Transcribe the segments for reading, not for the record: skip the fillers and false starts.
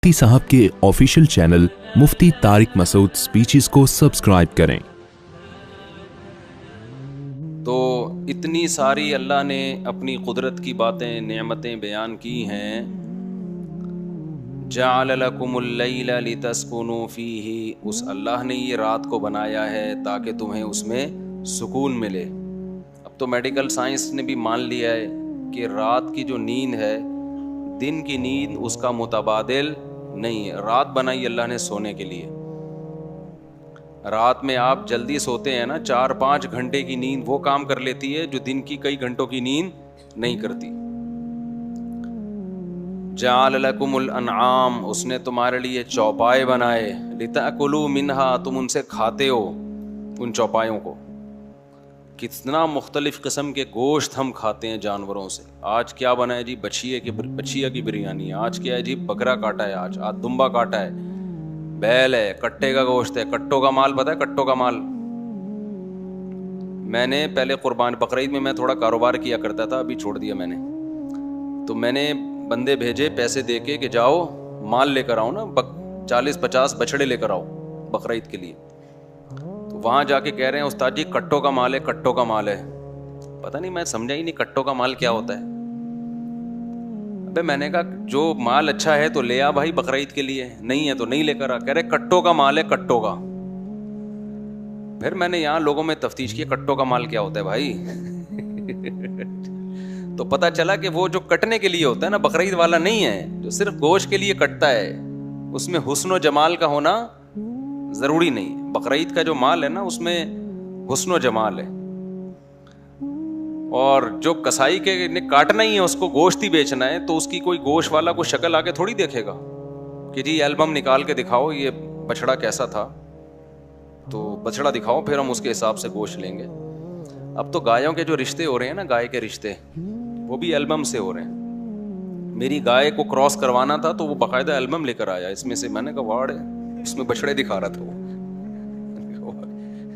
مفتی صاحب کے official channel مفتی طارق مسعود speeches کو سبسکرائب کریں۔ تو اتنی ساری اللہ نے اپنی قدرت کی باتیں، نعمتیں بیان کی ہیں۔ جعل لکم اللیل لتسکنوا فیہ، اس اللہ نے یہ رات کو بنایا ہے تاکہ تمہیں اس میں سکون ملے۔ اب تو میڈیکل سائنس نے بھی مان لیا ہے کہ رات کی جو نیند ہے دن کی نیند اس کا متبادل نہیں ہے۔ رات بنائی اللہ نے سونے کے لیے۔ رات میں آپ جلدی سوتے ہیں نا، 4-5 گھنٹے کی نیند وہ کام کر لیتی ہے جو دن کی کئی گھنٹوں کی نیند نہیں کرتی۔ جعل لکم الانعام، اس نے تمہارے لیے چوپائے بنائے، لتأکلوا منہا، تم ان سے کھاتے ہو ان چوپایوں کو۔ کتنا مختلف قسم کے گوشت ہم کھاتے ہیں جانوروں سے۔ آج کیا بنا ہے جی؟ بچھیا کی بریانی، آج کیا ہے جی؟ بکرا کاٹا ہے، آج دمبا کاٹا ہے، بیل ہے، کٹے کا گوشت ہے۔ کٹوں کا مال پتہ ہے؟ کٹوں کا مال میں نے پہلے قربان بقرعید میں تھوڑا کاروبار کیا کرتا تھا، ابھی چھوڑ دیا میں نے۔ تو میں نے بندے بھیجے پیسے دے کے کہ جاؤ مال لے کر آؤ نا، 40-50 بچڑے لے کر آؤ بقرعید کے لیے۔ تو وہاں جا کے کہہ رہے ہیں استاد جی کٹوں کا مال ہے، کٹوں کا مال ہے۔ پتہ نہیں، میں سمجھا ہی نہیں کٹوں کا مال کیا ہوتا ہے۔ ابے میں نے کہا جو مال اچھا ہے تو لے آ بھائی بقرعید کے لیے، نہیں ہے تو نہیں لے کر آ۔ کہہ رہے کٹوں کا مال ہے، کٹوں کا۔ پھر میں نے یہاں لوگوں میں تفتیش کی کٹوں کا مال کیا ہوتا ہے بھائی۔ تو پتا چلا کہ وہ جو کٹنے کے لیے ہوتا ہے نا، بقرعید والا نہیں ہے جو صرف گوشت کے لیے کٹتا ہے، اس میں حسن و جمال کا ہونا ضروری نہیں۔ بقرعید کا جو مال ہے نا اس میں حسن و جمال ہے۔ اور جو کسائی کے نے کاٹنا ہی ہے، اس کو گوشت ہی بیچنا ہے، تو اس کی کوئی گوشت والا کوئی شکل آ کے تھوڑی دیکھے گا کہ جی البم نکال کے دکھاؤ یہ بچڑا کیسا تھا، تو بچڑا دکھاؤ پھر ہم اس کے حساب سے گوشت لیں گے۔ اب تو گایوں کے جو رشتے ہو رہے ہیں نا، گائے کے رشتے، وہ بھی البم سے ہو رہے ہیں۔ میری گائے کو کراس کروانا تھا تو وہ باقاعدہ البم لے کر آیا، اس میں سے میں نے کہا واڑ ہے، اس میں بچڑے دکھا رہا تھا وہ۔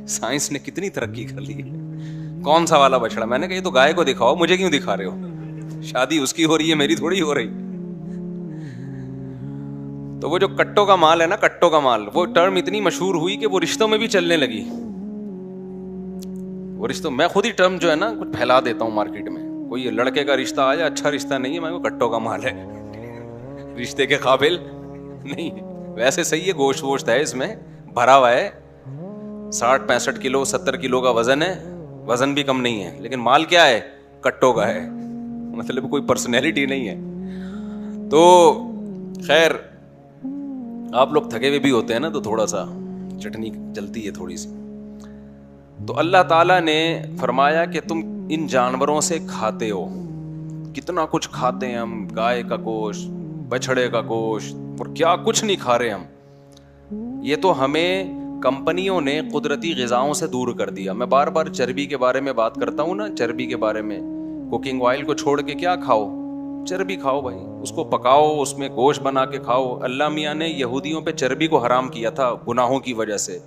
سائنس نے کتنی ترقی کر لی ہے۔ کون سا والا بچڑا؟ میں نے کہا یہ تو گائے کو دکھاؤ، مجھے کیوں دکھا رہے ہو؟ شادی اس کی ہو رہی ہے، میری تھوڑی ہو رہی۔ تو وہ جو کٹوں کا مال ہے نا، کٹوں کا مال، وہ ٹرم اتنی مشہور ہوئی کہ وہ رشتوں میں بھی چلنے لگی۔ وہ رشتوں میں خود ہی ٹرم جو ہے نا کچھ پھیلا دیتا ہوں مارکیٹ میں۔ کوئی لڑکے کا رشتہ آیا اچھا رشتہ نہیں ہے، میں کو کٹوں کا مال ہے، رشتے کے قابل نہیں ہے۔ ویسے صحیح ہے، گوشت ووشت ہے اس میں بھرا ہوا ہے، 60-65 کلو 70 کلو کا وزن ہے، وزن بھی کم نہیں ہے، لیکن مال کیا ہے؟ کٹوں کا ہے، مطلب کوئی پرسنالٹی نہیں ہے۔ تو خیر آپ لوگ تھکے ہوئے بھی ہوتے ہیں نا، تو تھوڑا سا چٹنی جلتی ہے تھوڑی سی۔ تو اللہ تعالیٰ نے فرمایا کہ تم ان جانوروں سے کھاتے ہو، کتنا کچھ کھاتے ہیں ہم، گائے کا گوشت، بچھڑے کا گوشت، اور کیا کچھ نہیں کھا رہے ہم۔ یہ تو ہمیں کمپنیوں نے قدرتی غذاؤں سے دور کر دیا۔ میں بار بار چربی کے بارے میں بات کرتا ہوں نا، چربی کے بارے میں، کوکنگ آئل کو چھوڑ کے کیا کھاؤ؟ چربی کھاؤ بھائی، اس کو پکاؤ، اس میں گوشت بنا کے کھاؤ۔ اللہ میاں نے یہودیوں پہ چربی کو حرام کیا تھا گناہوں کی وجہ سے،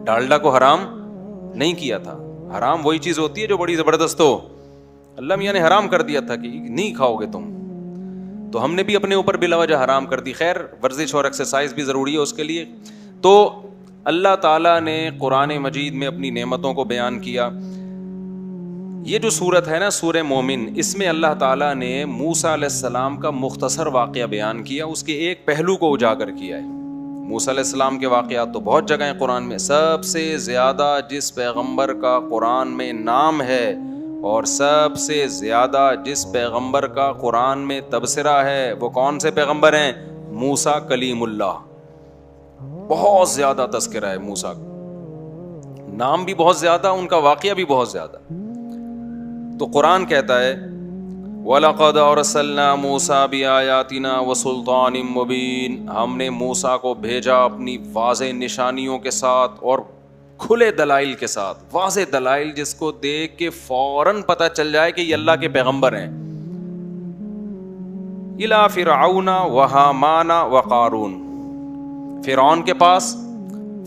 ڈالڈا کو حرام نہیں کیا تھا۔ حرام وہی چیز ہوتی ہے جو بڑی زبردست ہو، اللہ میاں نے حرام کر دیا تھا کہ نہیں کھاؤ گے تم، تو ہم نے بھی اپنے اوپر بلا وجہ حرام کر دی۔ خیر ورزش اور ایکسرسائز بھی ضروری ہے اس کے لیے۔ تو اللہ تعالیٰ نے قرآن مجید میں اپنی نعمتوں کو بیان کیا۔ یہ جو سورت ہے نا سورہ مومن، اس میں اللہ تعالیٰ نے موسیٰ علیہ السلام کا مختصر واقعہ بیان کیا، اس کے ایک پہلو کو اجاگر کیا ہے۔ موسیٰ علیہ السلام کے واقعات تو بہت جگہ ہیں قرآن میں، سب سے زیادہ جس پیغمبر کا قرآن میں نام ہے اور سب سے زیادہ جس پیغمبر کا قرآن میں تبصرہ ہے، وہ کون سے پیغمبر ہیں؟ موسیٰ کلیم اللہ۔ بہت زیادہ تذکرہ ہے موسیٰ کا، نام بھی بہت زیادہ، ان کا واقعہ بھی بہت زیادہ۔ تو قرآن کہتا ہے وَلَقَدْ أَرْسَلْنَا مُوسَىٰ بِآيَاتِنَا وَسُلْطَانٍ مُّبِينٍ، ہم نے موسیٰ کو بھیجا اپنی واضح نشانیوں کے ساتھ اور کھلے دلائل کے ساتھ، واضح دلائل جس کو دیکھ کے فوراً پتہ چل جائے کہ یہ اللہ کے پیغمبر ہیں۔ إِلَىٰ فِرْعَوْنَ وَهَامَانَ وَقَارُونَ، فرعون کے پاس،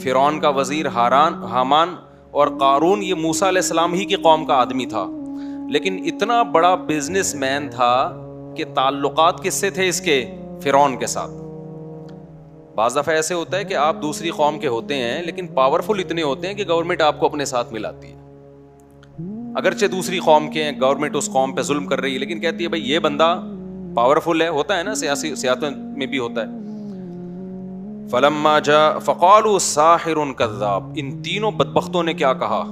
فرعون کا وزیر حامان اور قارون یہ موسیٰ علیہ السلام ہی کی قوم کا آدمی تھا، لیکن اتنا بڑا بزنس مین تھا کہ تعلقات کس سے تھے اس کے؟ فرعون کے ساتھ۔ بعض دفعہ ایسے ہوتا ہے کہ آپ دوسری قوم کے ہوتے ہیں لیکن پاورفل اتنے ہوتے ہیں کہ گورنمنٹ آپ کو اپنے ساتھ ملاتی ہے. اگرچہ دوسری قوم کے ہیں, گورنمنٹ اس قوم پہ ظلم کر رہی ہے, لیکن کہتی ہے بھائی یہ بندہ پاورفل ہے. ہوتا ہے نا, سیاست میں بھی ہوتا ہے. فلما جاء فقالوا ساحر کذاب, ان تینوں بدبختوں نے کیا کہا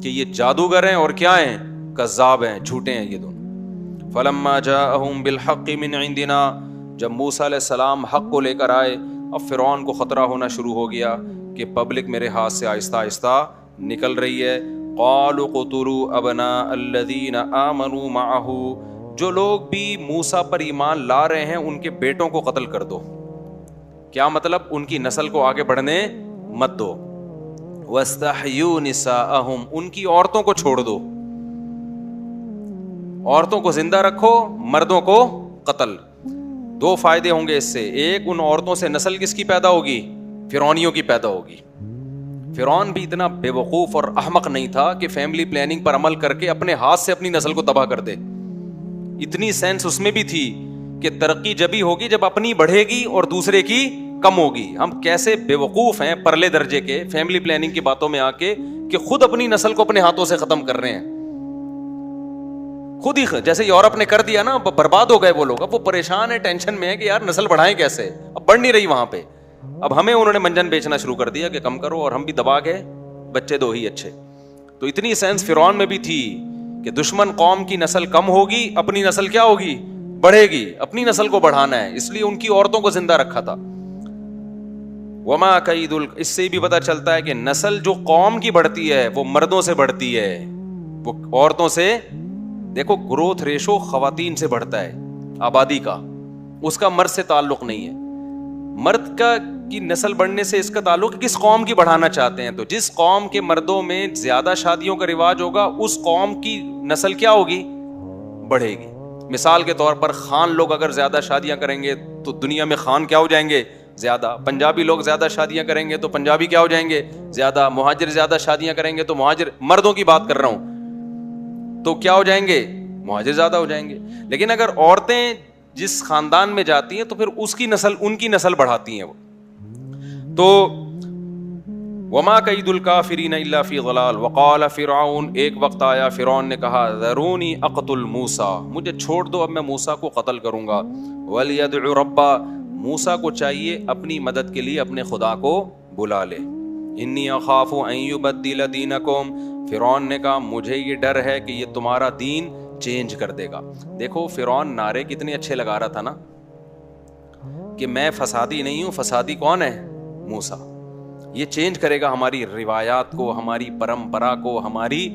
کہ یہ جادوگر ہیں اور کیا ہیں, کذاب ہیں, جھوٹے ہیں یہ دونوں. فلما جاءهم بالحق من عندنا, جب موسیٰ علیہ السلام حق کو لے کر آئے, اب فرعون کو خطرہ ہونا شروع ہو گیا کہ پبلک میرے ہاتھ سے آہستہ آہستہ نکل رہی ہے. قالوا قتلوا ابناء الذین آمنوا معه, جو لوگ بھی موسیٰ پر ایمان لا رہے ہیں ان کے بیٹوں کو قتل کر دو. کیا مطلب, ان کی نسل کو آگے بڑھنے مت دو. واستحیوا نساءہم, ان کی عورتوں کو چھوڑ دو, عورتوں کو زندہ رکھو, مردوں کو قتل. دو فائدے ہوں گے اس سے. ایک, ان عورتوں سے نسل کس کی پیدا ہوگی, فرعونیوں کی پیدا ہوگی. فرعون بھی اتنا بے وقوف اور احمق نہیں تھا کہ فیملی پلاننگ پر عمل کر کے اپنے ہاتھ سے اپنی نسل کو تباہ کر دے. اتنی سینس اس میں بھی تھی کہ ترقی جبھی ہوگی جب اپنی بڑھے گی اور دوسرے کی کم ہوگی. ہم کیسے بے وقوف ہیں پرلے درجے کے فیملی پلاننگ کی باتوں میں آ کے کہ خود اپنی نسل کو اپنے ہاتھوں سے ختم کر رہے ہیں. خود ہی, جیسے یورپ نے کر دیا نا, برباد ہو گئے وہ لوگ. اب وہ پریشان ہے, ٹینشن میں ہے کہ یار نسل بڑھائیں کیسے, اب بڑھ نہیں رہی وہاں پہ. اب ہمیں انہوں نے منجن بیچنا شروع کر دیا کہ کم کرو, اور ہم بھی دبا گئے, بچے دو ہی اچھے. تو اتنی سینس فرعون میں بھی تھی کہ دشمن قوم کی نسل کم ہوگی, اپنی نسل کیا ہوگی, بڑھے گی. اپنی نسل کو بڑھانا ہے, اس لیے ان کی عورتوں کو زندہ رکھا تھا. وما کید, اس سے بھی پتہ چلتا ہے کہ نسل جو قوم کی بڑھتی ہے وہ مردوں سے بڑھتی ہے, وہ عورتوں سے. دیکھو گروتھ ریشو خواتین سے بڑھتا ہے آبادی کا, اس کا مرد سے تعلق نہیں ہے. مرد کا کی نسل بڑھنے سے اس کا تعلق کس قوم کی بڑھانا چاہتے ہیں. تو جس قوم کے مردوں میں زیادہ شادیوں کا رواج ہوگا اس قوم کی نسل کیا ہوگی, بڑھے گی. مثال کے طور پر خان لوگ اگر زیادہ شادیاں کریں گے تو دنیا میں خان کیا ہو جائیں گے, زیادہ. پنجابی لوگ زیادہ شادیاں کریں گے تو پنجابی کیا ہو جائیں گے, زیادہ. مہاجر زیادہ شادیاں کریں گے تو مہاجر, مردوں کی بات کر رہا ہوں, تو کیا ہو جائیں گے, مہاجر زیادہ ہو جائیں گے. لیکن اگر عورتیں جس خاندان میں جاتی ہیں تو پھر اس کی نسل, ان کی نسل بڑھاتی ہیں وہ. تو وما کید الکافرین الا فی ضلال. وقال فرعون, ایک وقت آیا فرعون نے کہا, ذرونی اقتل موسیٰ, مجھے چھوڑ دو, اب میں موسیٰ کو قتل کروں گا. ولیدع ربہ, موسیٰ کو چاہیے اپنی مدد کے لیے اپنے خدا کو بلا لے. انی اخاف ان یبدل دینکم, فرعون نے کہا مجھے یہ ڈر ہے کہ یہ تمہارا دین چینج کر دے گا. دیکھو فرعون نعرے کتنے اچھے لگا رہا تھا نا کہ میں فسادی نہیں ہوں, فسادی کون ہے, موسیٰ. یہ چینج کرے گا ہماری روایات کو, ہماری پرمپرا کو, ہماری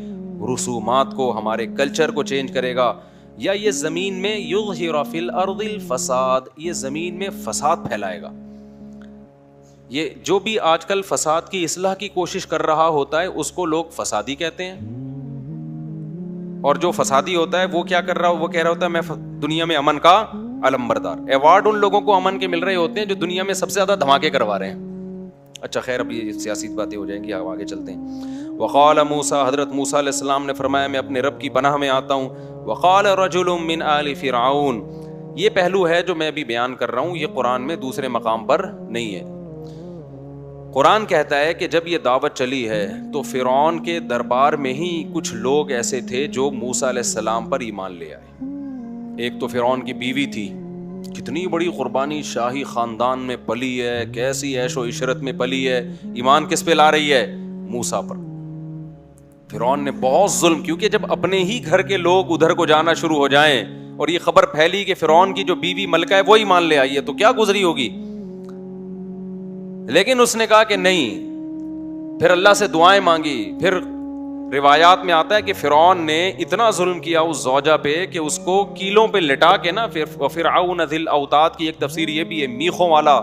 رسومات کو, ہمارے کلچر کو چینج کرے گا. یا یہ زمین میں یظہر فی الارض الفساد, یہ زمین میں فساد پھیلائے گا. یہ جو بھی آج کل فساد کی اصلاح کی کوشش کر رہا ہوتا ہے اس کو لوگ فسادی کہتے ہیں, اور جو فسادی ہوتا ہے وہ کیا کر رہا, وہ کہہ رہا ہوتا ہے میں دنیا میں امن کا علم بردار. ایوارڈ ان لوگوں کو امن کے مل رہے ہوتے ہیں جو دنیا میں سب سے زیادہ دھماکے کروا رہے ہیں. اچھا خیر, اب یہ سیاسی باتیں ہو جائیں گی, آگے چلتے ہیں. وقال موسیٰ, حضرت موسیٰ علیہ السلام نے فرمایا میں اپنے رب کی پناہ میں آتا ہوں. وقال رجل من آل فرعون, یہ پہلو ہے جو میں ابھی بیان کر رہا ہوں, یہ قرآن میں دوسرے مقام پر نہیں ہے. قرآن کہتا ہے کہ جب یہ دعوت چلی ہے تو فرعون کے دربار میں ہی کچھ لوگ ایسے تھے جو موسیٰ علیہ السلام پر ایمان لے آئے. ایک تو فرعون کی بیوی تھی, کتنی بڑی قربانی, شاہی خاندان میں پلی ہے, کیسی عیش و عشرت میں پلی ہے, ایمان کس پہ لا رہی ہے, موسیٰ پر. فرعون نے بہت ظلم, کیونکہ جب اپنے ہی گھر کے لوگ ادھر کو جانا شروع ہو جائیں اور یہ خبر پھیلی کہ فرعون کی جو بیوی ملکہ ہے وہ ایمان لے آئی ہے, تو کیا گزری ہوگی. لیکن اس نے کہا کہ نہیں, پھر اللہ سے دعائیں مانگی. پھر روایات میں آتا ہے کہ فرعون نے اتنا ظلم کیا اس زوجہ پہ کہ اس کو کیلوں پہ لٹا کے نا, فرعون ذی الاوتاد کی ایک تفسیر یہ بھی ہے, میخوں والا,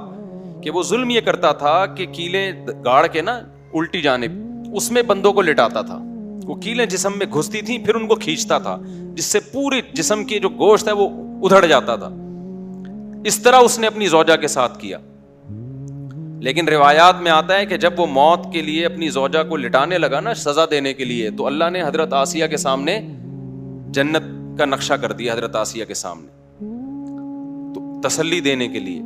کہ وہ ظلم یہ کرتا تھا کہ کیلیں گاڑ کے نا الٹی جانب اس میں بندوں کو لٹاتا تھا. وہ کیلیں جسم میں گھستی تھیں, پھر ان کو کھینچتا تھا جس سے پورے جسم کی جو گوشت ہے وہ ادھڑ جاتا تھا. اس طرح اس نے اپنی زوجہ کے ساتھ کیا. لیکن روایات میں آتا ہے کہ جب وہ موت کے لیے اپنی زوجہ کو لٹانے لگا نا سزا دینے کے لیے, تو اللہ نے حضرت آسیہ کے سامنے جنت کا نقشہ کر دیا, حضرت آسیہ کے سامنے, تو تسلی دینے کے لیے.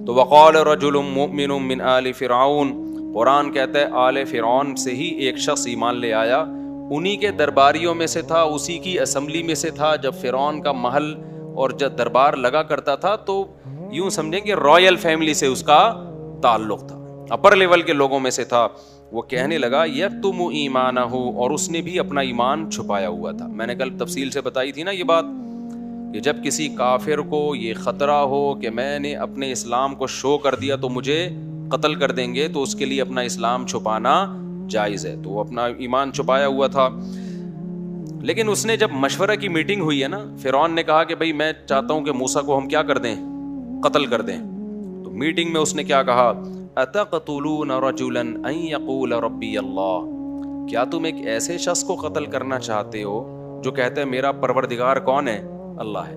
تو وقال رجل مؤمن من آل فرعون، قرآن کہتا ہے آل فرعون سے ہی ایک شخص ایمان لے آیا، انہی کے درباریوں میں سے تھا، اسی کی اسمبلی میں سے تھا جب فرعون کا محل اور جب دربار لگا کرتا تھا، تو یوں سمجھیں کہ رائل فیملی سے اس کا تعلق تھا، اپر لیول کے لوگوں میں سے تھا۔ وہ کہنے لگا یکتم ایمانہ، اور اس نے بھی اپنا ایمان چھپایا ہوا تھا۔ میں نے کل تفصیل سے بتائی تھی نا یہ بات کہ جب کسی کافر کو یہ خطرہ ہو کہ میں نے اپنے اسلام کو شو کر دیا تو مجھے قتل کر دیں گے، تو اس کے لیے اپنا اسلام چھپانا جائز ہے، تو وہ اپنا ایمان چھپایا ہوا تھا۔ لیکن اس نے جب مشورہ کی میٹنگ ہوئی ہے نا، فرعون نے کہا کہ بھئی میں چاہتا ہوں کہ موسیٰ کو ہم کیا کر دیں، قتل کر دیں، تو میٹنگ میں اس نے کیا کہا، اتقتلون رجلا ان یقول ربی اللہ، کیا تم ایک ایسے شخص کو قتل کرنا چاہتے ہو جو کہتا ہے میرا پروردگار کون ہے، اللہ ہے،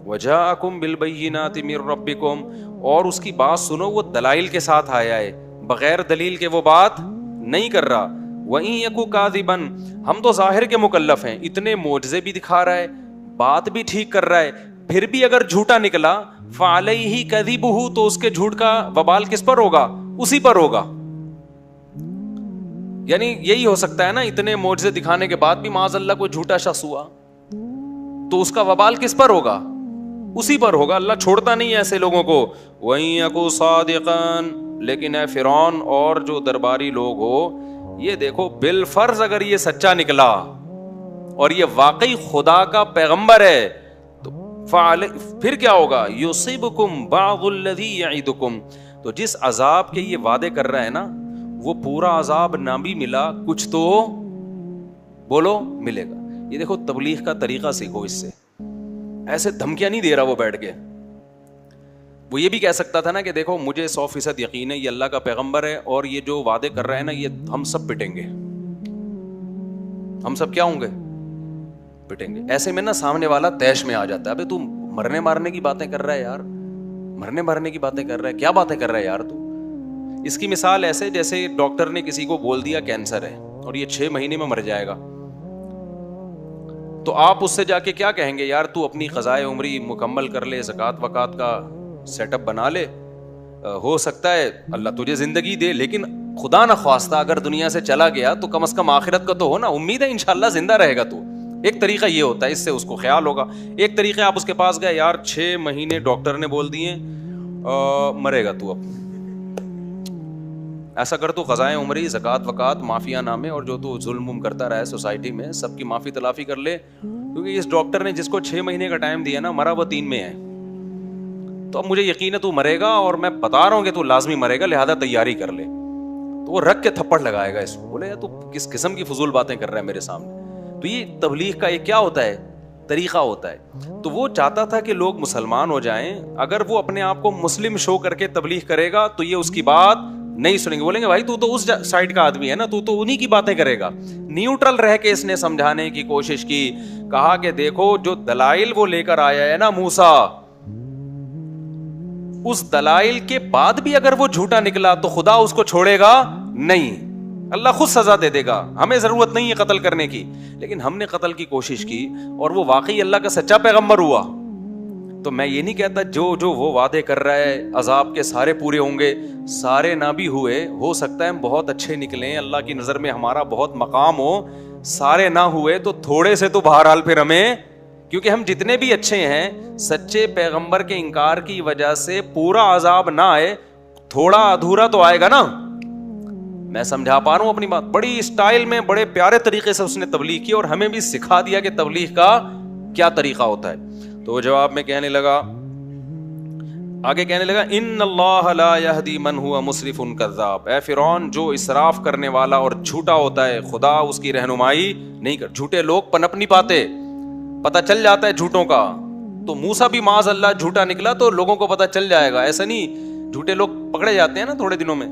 وجاءکم بالبینات من ربکم، اور اس کی بات سنو وہ دلائل کے ساتھ آیا ہے، بغیر دلیل کے وہ بات نہیں کر رہا، وَإِن يَكُ كَاذِبًا، ہم تو ظاہر کے مکلف ہیں، اتنے معجزے بھی دکھا رہا ہے، بات بھی ٹھیک کر رہا ہے، پھر بھی اگر جھوٹا نکلا فَعَلَيْهِ كَذِبُهُ، تو اس کے جھوٹ کا وبال کس پر ہوگا، اسی پر ہوگا۔ یعنی یہی ہو سکتا ہے نا، اتنے معجزے دکھانے کے بعد بھی معاذ اللہ کوئی جھوٹا شخص ہوا تو اس کا وبال کس پر ہوگا، اسی پر ہوگا۔ اللہ چھوڑتا نہیں ہے ایسے لوگوں کو۔ وَإِن يَكُ صَادِقًا، لیکن اے فرعون اور جو درباری لوگ ہو، یہ دیکھو بالفرض اگر یہ سچا نکلا اور یہ واقعی خدا کا پیغمبر ہے تو پھر کیا ہوگا، یُصِبْکُم بَعْضُ الَّذِی یَعِدُکُم، تو جس عذاب کے یہ وعدے کر رہا ہے نا، وہ پورا عذاب نہ بھی ملا کچھ تو بولو ملے گا۔ یہ دیکھو تبلیغ کا طریقہ سیکھو اس سے، ایسے دھمکیاں نہیں دے رہا وہ بیٹھ کے۔ وہ یہ بھی کہہ سکتا تھا نا کہ دیکھو مجھے 100% یقین ہے یہ اللہ کا پیغمبر ہے اور یہ جو وعدے کر رہے ہیں نا یہ ہم سب پٹیں گے، ہم سب کیا ہوں گے، پٹیں گے۔ ایسے میں نا سامنے والا طیش میں آ جاتا ہے، ابے تو مرنے مارنے کی باتیں کر رہا ہے یار، مرنے مارنے کی باتیں کر رہا ہے، کیا باتیں کر رہا ہے یار تو۔ اس کی مثال ایسے جیسے ڈاکٹر نے کسی کو بول دیا کینسر ہے اور یہ 6 مہینے میں مر جائے گا، تو آپ اس سے جا کے کیا کہیں گے، یار تو اپنی قضائے عمری مکمل کر لے، زکوٰۃ وکات کا سیٹ اپ بنا لے، ہو سکتا ہے اللہ تجھے زندگی دے، لیکن خدا نہ خواستہ اگر دنیا سے چلا گیا تو کم از کم آخرت کا تو ہو نا، امید ہے انشاءاللہ زندہ رہے گا تو۔ ایک طریقہ یہ ہوتا ہے، اس سے اس کو خیال ہوگا۔ ایک طریقہ آپ اس کے پاس گئے، یار 6 مہینے ڈاکٹر نے بول دیے مرے گا تو، اب ایسا کر تو قضائے عمری، زکوٰۃ وکات، معافیہ نامے، اور جو تو ظلم کرتا رہا ہے سوسائٹی میں سب کی معافی تلافی کر لے، کیونکہ اس ڈاکٹر نے جس کو 6 مہینے کا ٹائم دیا نا، مرا وہ 3 میں ہے، تو اب مجھے یقین ہے تو مرے گا، اور میں بتا رہا ہوں کہ تو لازمی مرے گا، لہذا تیاری کر لے۔ تو وہ رکھ کے تھپڑ لگائے گا اس کو، بولے تو کس قسم کی فضول باتیں کر رہا ہے میرے سامنے۔ تو یہ تبلیغ کا ایک کیا ہوتا ہے، طریقہ ہوتا ہے۔ تو وہ چاہتا تھا کہ لوگ مسلمان ہو جائیں، اگر وہ اپنے آپ کو مسلم شو کر کے تبلیغ کرے گا تو یہ اس کی بات نہیں سنیں گے، بولیں گے بھائی تو اس سائڈ کا آدمی ہے نا، تو انہی کی باتیں کرے گا۔ نیوٹرل رہ کے اس نے سمجھانے کی کوشش کی، کہا کہ دیکھو جو دلائل وہ لے کر آیا ہے نا موسیٰ، اس دلائل کے بعد بھی اگر وہ جھوٹا نکلا تو خدا اس کو چھوڑے گا نہیں، اللہ خود سزا دے دے گا، ہمیں ضرورت نہیں ہے قتل کرنے کی، لیکن ہم نے قتل کی کوشش کی اور وہ واقعی اللہ کا سچا پیغمبر ہوا، تو میں یہ نہیں کہتا جو وہ وعدے کر رہا ہے عذاب کے سارے پورے ہوں گے، سارے نہ بھی ہوئے، ہو سکتا ہے ہم بہت اچھے نکلیں، اللہ کی نظر میں ہمارا بہت مقام ہو، سارے نہ ہوئے تو تھوڑے سے تو بہرحال پھر ہمیں، کیونکہ ہم جتنے بھی اچھے ہیں سچے پیغمبر کے انکار کی وجہ سے پورا عذاب نہ آئے، تھوڑا ادھورا تو آئے گا نا۔ میں سمجھا پا رہا ہوں اپنی بات، بڑی اسٹائل میں بڑے پیارے طریقے سے اس نے تبلیغ کی اور ہمیں بھی سکھا دیا کہ تبلیغ کا کیا طریقہ ہوتا ہے۔ تو وہ جواب میں کہنے لگا، آگے کہنے لگا، ان اللہ لا یہدی من ہوا مسرف کذاب، اے فرعون جو اسراف کرنے والا اور جھوٹا ہوتا ہے خدا اس کی رہنمائی نہیں کر۔ جھوٹے لوگ پنپ نہیں پاتے، پتہ چل جاتا ہے جھوٹوں کا، تو موسیٰ بھی معاذ اللہ جھوٹا نکلا تو لوگوں کو پتہ چل جائے گا، ایسا نہیں جھوٹے لوگ پکڑے جاتے ہیں نا تھوڑے دنوں میں۔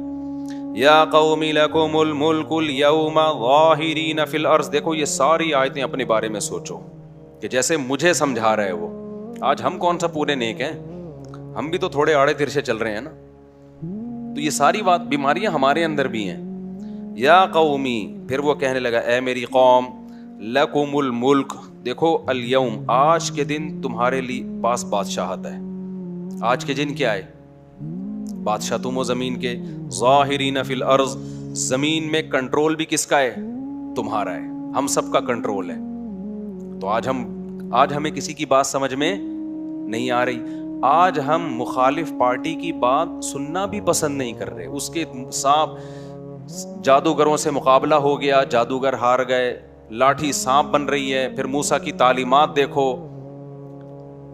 یا قوم لکم الملک اليوم ظاہرین فی الارض، دیکھو یہ ساری آیتیں اپنے بارے میں سوچو کہ جیسے مجھے سمجھا رہے وہ، آج ہم کون سا پورے نیک ہیں، ہم بھی تو تھوڑے آڑے ترچھے چل رہے ہیں نا، تو یہ ساری بات بیماریاں ہمارے اندر بھی ہیں۔ یا قومی، پھر وہ کہنے لگا اے میری قوم، لکم الملک، دیکھو الیوم، آج کے دن تمہارے لیے پاس بادشاہت ہے۔ آج کے دن کیا ہے، بادشاہ تم ہو زمین کے. ظاہرین فی الارض, زمین میں کنٹرول بھی کس کا ہے؟ تمہارا ہے, ہم سب کا کنٹرول ہے. تو آج ہمیں کسی کی بات سمجھ میں نہیں آ رہی. آج ہم مخالف پارٹی کی بات سننا بھی پسند نہیں کر رہے. اس کے سانپ جادوگروں سے مقابلہ ہو گیا, جادوگر ہار گئے, لاٹھی سانپ بن رہی ہے, پھر موسیٰ کی تعلیمات دیکھو,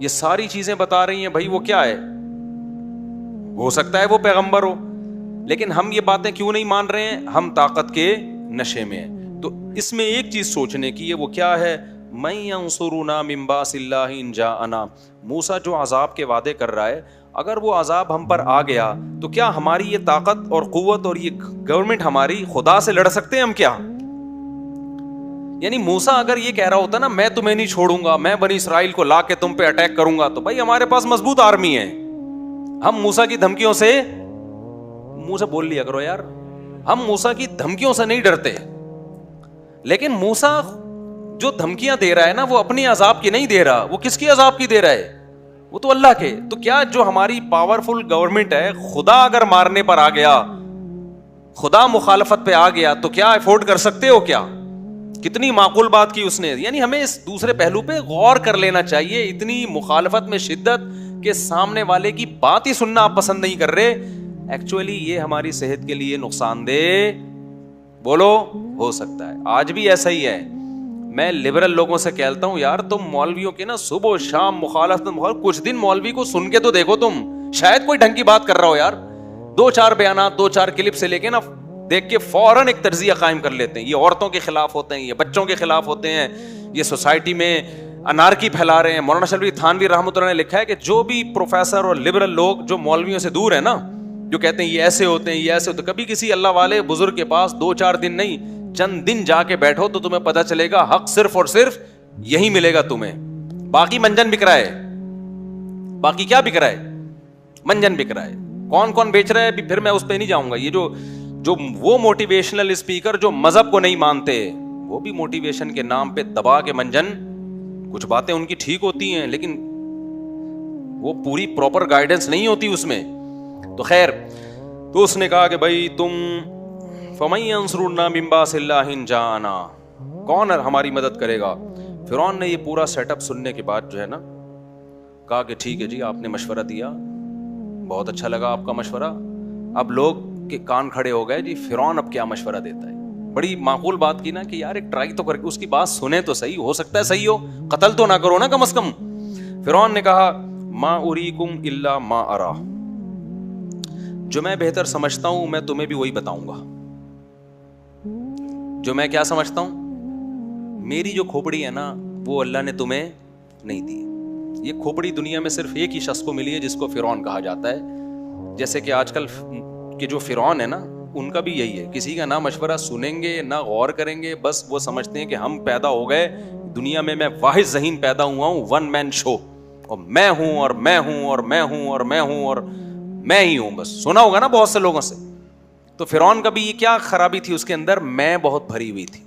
یہ ساری چیزیں بتا رہی ہیں بھائی وہ کیا ہے, ہو سکتا ہے وہ پیغمبر ہو, لیکن ہم یہ باتیں کیوں نہیں مان رہے ہیں؟ ہم طاقت کے نشے میں ہیں. تو اس میں ایک چیز سوچنے کی ہے, وہ کیا ہے؟ من ینصرنا من باس اللہ ان جاءنا. موسیٰ جو عذاب کے وعدے کر رہا ہے, اگر وہ عذاب ہم پر آ گیا تو کیا ہماری یہ طاقت اور قوت اور یہ گورنمنٹ ہماری خدا سے لڑ سکتے ہیں ہم کیا؟ یعنی موسیٰ اگر یہ کہہ رہا ہوتا نا میں تمہیں نہیں چھوڑوں گا, میں بنی اسرائیل کو لا کے تم پہ اٹیک کروں گا, تو بھائی ہمارے پاس مضبوط آرمی ہے. ہم موسیٰ کی دھمکیوں سے, منہ سے بول لیا کرو یار, ہم موسیٰ کی دھمکیوں سے نہیں ڈرتے. لیکن موسیٰ جو دھمکیاں دے رہا ہے نا, وہ اپنی عذاب کی نہیں دے رہا, وہ کس کی عذاب کی دے رہا ہے؟ وہ تو اللہ کے. تو کیا جو ہماری پاورفل گورنمنٹ ہے, خدا اگر مارنے پر آ گیا, خدا مخالفت پہ آ گیا, تو کیا افورڈ کر سکتے ہو کیا؟ کتنی معقول بات کی اس نے. یعنی ہمیں اس دوسرے پہلو پہ غور کر لینا چاہیے. اتنی مخالفت میں شدت کہ سامنے والے کی بات ہی سننا آپ پسند نہیں کر رہے, ایکچولی یہ ہماری صحت کے لیے نقصان دہ بولو ہو سکتا ہے. آج بھی ایسا ہی ہے. میں لبرل لوگوں سے کہتا ہوں یار تم مولویوں کی نا صبح و شام مخالفت, کچھ دن مولوی کو سن کے تو دیکھو, تم شاید کوئی ڈھنگ کی بات کر رہا ہو یار. 2-4 بیانات 2-4 کلپ سے لے کے نا دیکھ کے فوراً ایک طرزیہ قائم کر لیتے ہیں. یہ عورتوں کے خلاف ہوتے ہیں, یہ بچوں کے خلاف ہوتے ہیں, یہ سوسائٹی میں انارکی پھیلا رہے ہیں. مولانا شلوی تھانوی رحمۃ اللہ نے لکھا ہے کہ جو بھی پروفیسر اور لبرل لوگ جو مولویوں سے دور ہیں نا, جو کہتے ہیں یہ ایسے ہوتے ہیں یہ ایسے ہوتے ہیں, کبھی کسی اللہ والے بزرگ کے پاس 2-4 دن نہیں, چند دن جا کے بیٹھو تو تمہیں پتہ چلے گا حق صرف اور صرف یہی ملے گا تمہیں. باقی منجن بک رہا ہے, باقی کیا بک رہا ہے؟ منجن بک رہا ہے. کون کون بیچ رہا ہے پھر میں اس پہ نہیں جاؤں گا. یہ جو وہ موٹیویشنل اسپیکر جو مذہب کو نہیں مانتے, وہ بھی موٹیویشن کے نام پہ دبا کے منجن, کچھ باتیں ان کی ٹھیک ہوتی ہیں لیکن وہ پوری پراپر گائیڈنس نہیں ہوتی اس میں. تو خیر, تو اس نے کہا کہ بھائی تم فَمَن يَنصُرُنَّا مِن بَأْسِ اللَّهِ إِن جَاءَنَا, کون ہماری مدد کرے گا؟ فرعون نے یہ پورا سیٹ اپ سننے کے بعد جو ہے نا کہا کہ ٹھیک ہے جی, آپ نے مشورہ دیا, بہت اچھا لگا آپ کا مشورہ. اب لوگ کے کان کھڑے ہو گئے, جی فرعون اب کیا مشورہ دیتا ہے. بڑی معقول بات کی نا کہ یار ایک ٹرائی تو کر کے اس کی بات سنیں تو صحیح, ہو سکتا ہے صحیح ہو, قتل تو نہ کرو نا کم از کم. فرعون نے کہا ما اریکم الا ما ارا, جو میں بہتر سمجھتا ہوں میں تمہیں بھی وہی بتاؤں گا. جو میں کیا سمجھتا ہوں, میری جو کھوپڑی ہے نا وہ اللہ نے تمہیں نہیں دی. یہ کھوپڑی دنیا میں صرف ایک ہی شخص کو ملی ہے جس کو فرعون کہا جاتا ہے. جیسے کہ آج کل کہ جو فرعون ہے نا ان کا بھی یہی ہے, کسی کا نہ مشورہ سنیں گے نہ غور کریں گے, بس وہ سمجھتے ہیں کہ ہم پیدا ہو گئے دنیا میں واحد ذہین پیدا ہوا ہوں, ون مین شو, اور میں ہوں اور میں ہوں اور میں ہوں اور میں ہوں اور میں ہی ہوں. بس سنا ہوگا نا بہت سے لوگوں سے. تو فرعون کا بھی یہ کیا خرابی تھی اس کے اندر, میں بہت بھری ہوئی تھی.